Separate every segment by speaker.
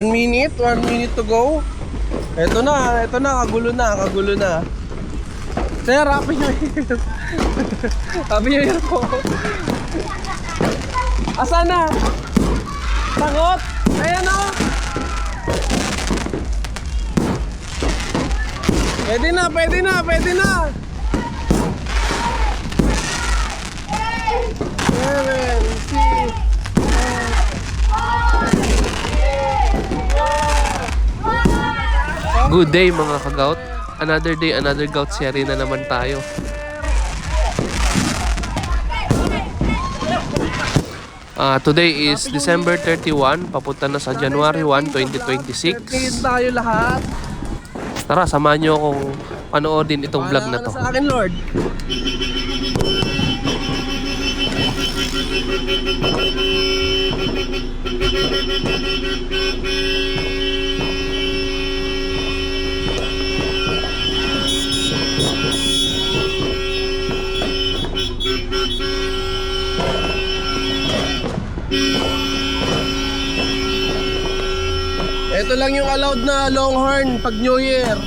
Speaker 1: 1 minute to go. Ito na, kagulo na. Sir, happy new year. Happy new year po. Asan na? Tangot? Ayan o. Pwede na. 7, 6. Good day mga ka-gout. Another day, another gout series na naman tayo. Today is December 31, papunta na sa January 1, 2026. Tayo lahat. Tara, samahan nyo akong panoodin itong vlog na to. Sa akin, Lord. Ito lang yung allowed na Longhorn pag New Year.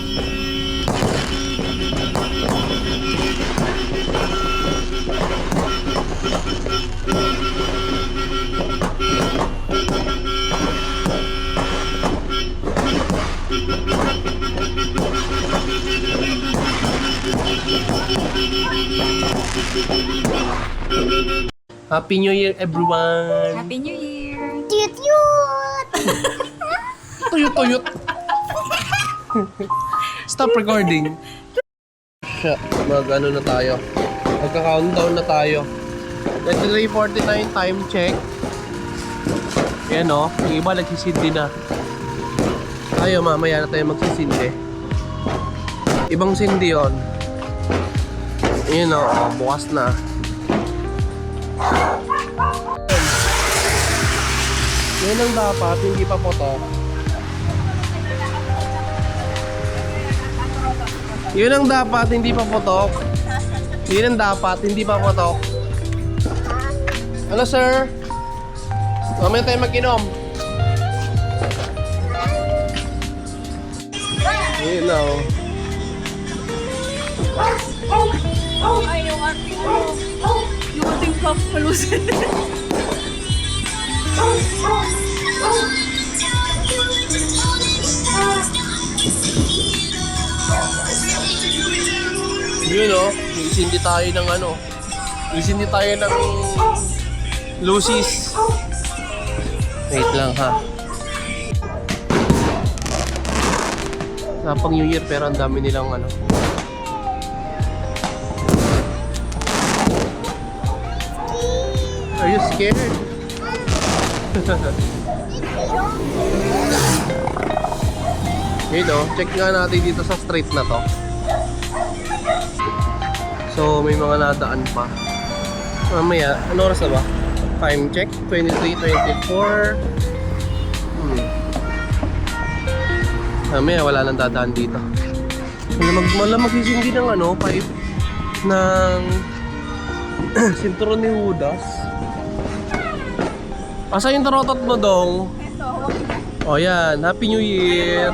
Speaker 1: Happy New Year, everyone!
Speaker 2: Happy New Year!
Speaker 3: Tuyot-yut!
Speaker 1: Tuyot-tuyot! Stop recording! Mag-ano na tayo. Magka-countdown na tayo. 23:49 time check. Ayan o, yung iba nagsisindi na. Tayo mamaya na tayo magsisindi. Ibang sindi yun. Ayan o, bukas na. Yan ang dapat, hindi pa putok. Yun ang dapat, hindi pa putok. Yun ang dapat, hindi pa putok. Ano sir? Mamaya tayo mag-inom. Yun na oh.
Speaker 2: Ay, yung ating puff palusin.
Speaker 1: Yun o, isindi tayo ng ano. Isindi tayo ng Lucy's. Wait lang ha. Napang New Year pero ang dami nilang ano. Are you scared? Yun o, check nga natin dito sa street na to. So may mga nadaan pa. Mamaya, ano oras na ba? Time check, 23, 24. Mamaya wala nang dadaan dito. Wala magsisindi ng ano, pipe ng sinturon ni Judas. Asa yung tarotot mo dong?
Speaker 2: Ito.
Speaker 1: O yan, Happy New Year!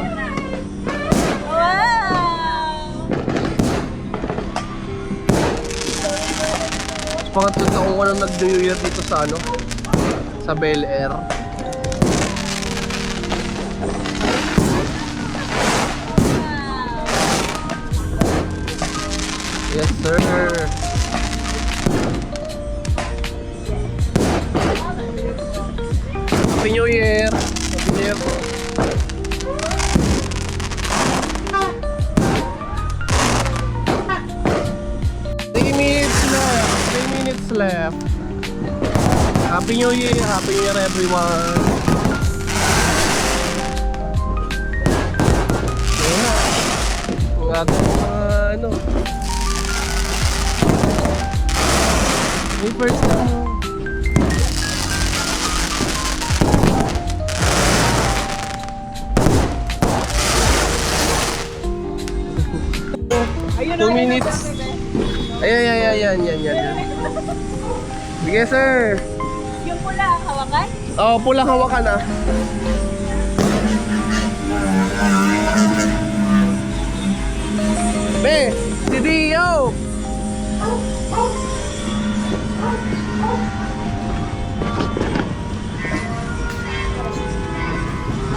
Speaker 1: Pangatlo taong ko nang nag-New Year dito sa ano, sa Bel Air. Yes sir. Happy New Year. Happy New Year po. Left. Happy New Year everyone. Ang ating mga ano. May first ano.
Speaker 2: Ayun
Speaker 1: 2 minutes. Ayan. Sige sir.
Speaker 2: Yung pula, hawakan?
Speaker 1: Oo, pulang hawakan ah.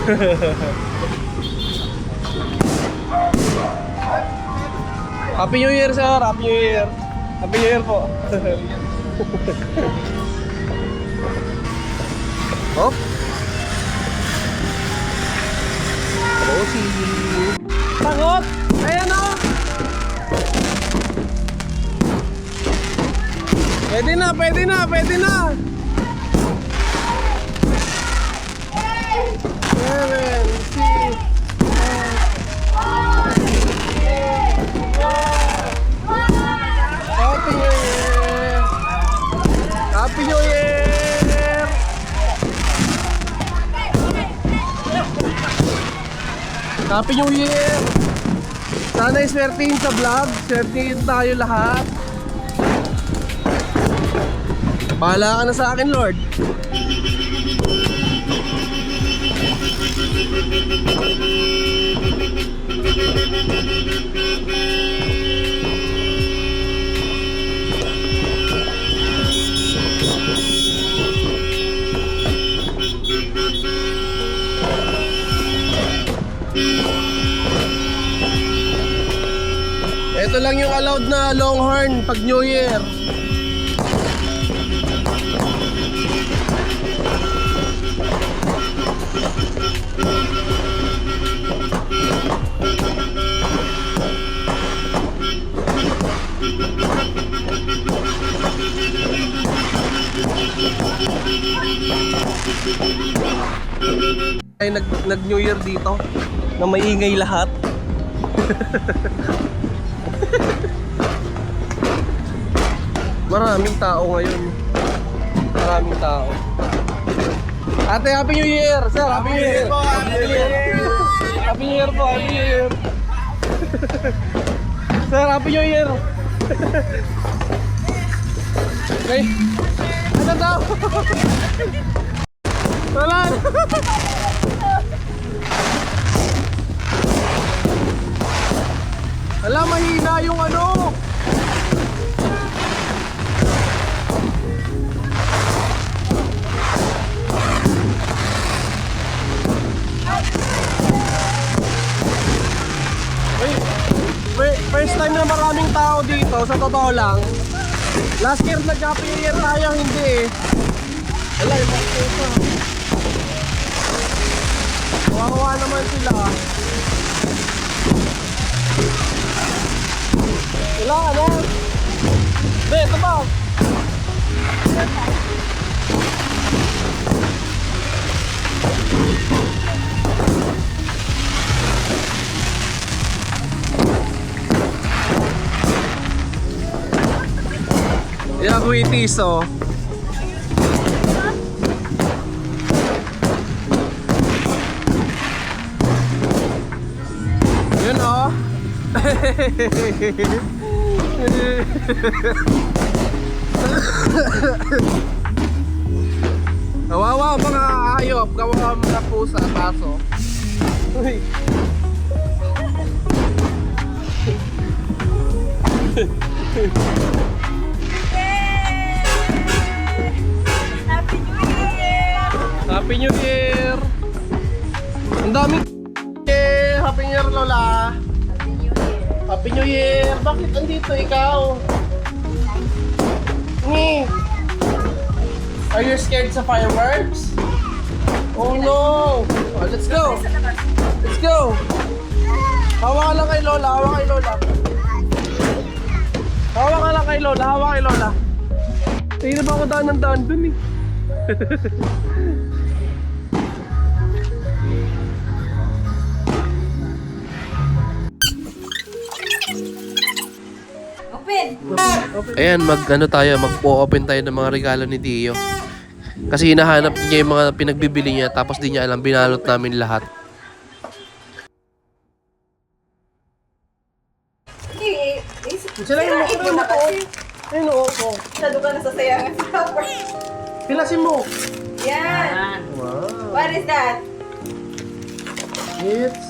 Speaker 1: Happy New Year, sir! Happy New Year! Happy New Year po! Hop! Rosie! Tangot! Ayan o! Pwede na! Pwede na! Pwede na! 7, 6, Happy New Year! Happy New Year! Happy New Year! Sana iswertihin sa vlog. Swertihin tayo lahat. Bahala ka na sa akin, Lord. Ito lang yung allowed na Longhorn pag New Year. Ay nag New Year dito na maingay lahat. Maraming tao ngayon. Maraming tao. Ate, Happy New Year! Sir, Happy New Year! Happy New Year! Happy New Year po! Happy New Year! Sir, Happy New Year! Okay. Ano daw? Wala na! Wala, mahina yung ano! First time na maraming tao dito, sa totoo lang. Last year nag-Happy New Year tayo, hindi eh. Wala, yung mga pusa. Kawawa naman sila. Sila, ano? Be, ito ba? Yaguitis, oh. Yun, oh. Kawawa mga hayop, kawawa mga pusa at aso. Uy. Happy New Year! Ang daming Happy New Year, Lola! Happy New Year! Bakit andito ikaw? Ni! Are you scared sa fireworks? Oh no! Oh, let's go! Let's go! Hawa ka lang kay Lola, hawa kay Lola. Hawa ka lang kay Lola, hawa kay Lola. Hindi na ba ako daan ng daan dun eh? Ayan, mag-ano tayo, mag-open tayo ng mga regalo ni Dio. Kasi hinahanap niya yung mga pinagbibili niya, tapos di niya alam, binalot namin lahat. Sila yung mo. Ayun o, o.
Speaker 2: Masyado ka nasasayangan sa kapwa.
Speaker 1: Pilasin mo.
Speaker 2: Yan.
Speaker 1: Wow.
Speaker 2: What is that?
Speaker 1: It's...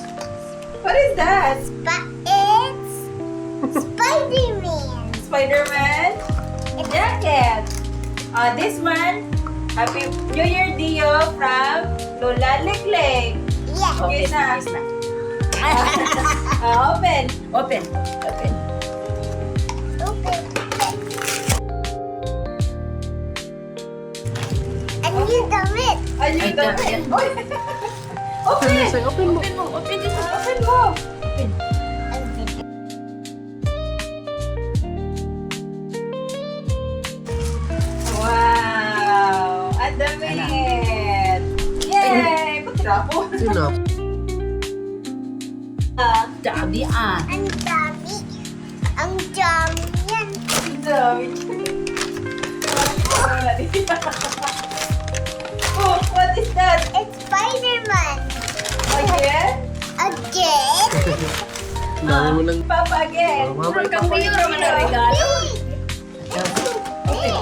Speaker 2: What is that?
Speaker 3: It's Spider-Man.
Speaker 2: Spider-Man jacket. This one, Happy New Year Dio from Lola Lekleg. Okay na.
Speaker 4: Kiss na.
Speaker 2: Open.
Speaker 4: Open. Open.
Speaker 3: Open. And you damit.
Speaker 2: Ayun,
Speaker 4: Ay,
Speaker 2: dami.
Speaker 4: yan.
Speaker 2: Oy. Open.
Speaker 1: Open mo.
Speaker 4: Open mo. Open this.
Speaker 2: Open mo.
Speaker 4: Open.
Speaker 2: Wow. Ang damit. Yay! Patrapo.
Speaker 1: Sino?
Speaker 4: Dami ah.
Speaker 3: Ang dami. Ang dami yan.
Speaker 2: Ang dami. Oh, what is that?
Speaker 3: It's Spider-Man.
Speaker 2: Again?
Speaker 3: Again?
Speaker 1: Ang dami mo lang.
Speaker 2: Papa again.
Speaker 1: Mama,
Speaker 4: Kang biro man ang regalo.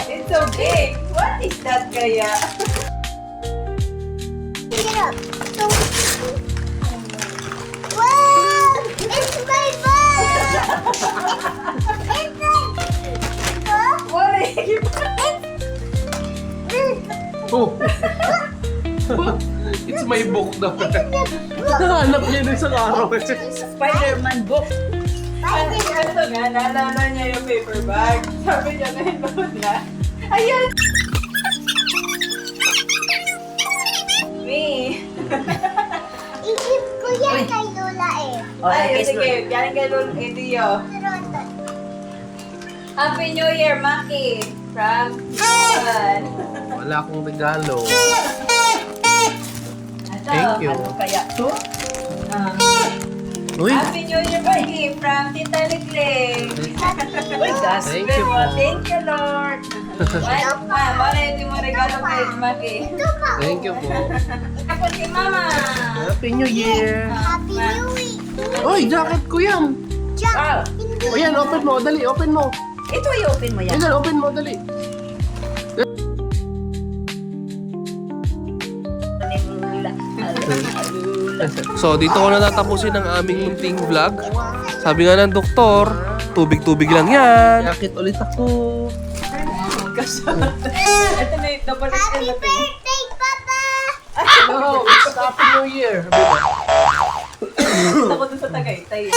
Speaker 2: It's so big. What is that kaya?
Speaker 3: Pick it up. So, wow! It's my bag! It's like,
Speaker 2: What is it?
Speaker 1: Oh! It's my book daw. Nahanap niya ng isang araw.
Speaker 4: Spider-Man book.
Speaker 2: Ano nga, naalala niya yung paper bag. Sabi niya, na-load niya. Ayun! Me.
Speaker 3: Isip ko yan
Speaker 4: Uy.
Speaker 3: kay Lola eh.
Speaker 4: Okay,
Speaker 2: Ay,
Speaker 4: kiss
Speaker 2: sige.
Speaker 4: mo.
Speaker 2: Yan kay Lolo Edio. Happy New Year, Maki. From Japan.
Speaker 1: Wala akong regalo.
Speaker 2: Ito.
Speaker 1: Thank you.
Speaker 4: Ano kaya to?
Speaker 1: Uy!
Speaker 2: Happy New Year, Maki. From Tita Ligling.
Speaker 4: Uy, gas.
Speaker 1: Thank you po.
Speaker 2: Thank you, Lord. Wala ito mo regalo kay Maki.
Speaker 3: Ito pa.
Speaker 1: Thank you po.
Speaker 2: Ako si Mama.
Speaker 1: Happy New Year!
Speaker 3: Happy New Year.
Speaker 1: Uy! Jacket ko yan!
Speaker 3: Jack,
Speaker 4: Wow.
Speaker 3: hindi.
Speaker 1: O yan, open mo. Dali, open mo.
Speaker 4: Ito i-open mo yan.
Speaker 1: Yan, open mo. Dali. So, dito ko na tatapusin ang aming munting vlog. Sabi nga ng doktor, tubig-tubig lang yan. Jacket ulit ako.
Speaker 2: Ito na yung double
Speaker 3: Happy
Speaker 2: XL.
Speaker 3: birthday, Papa!
Speaker 1: No, it's Happy New Year.
Speaker 2: Ako dun sa Tagaytay.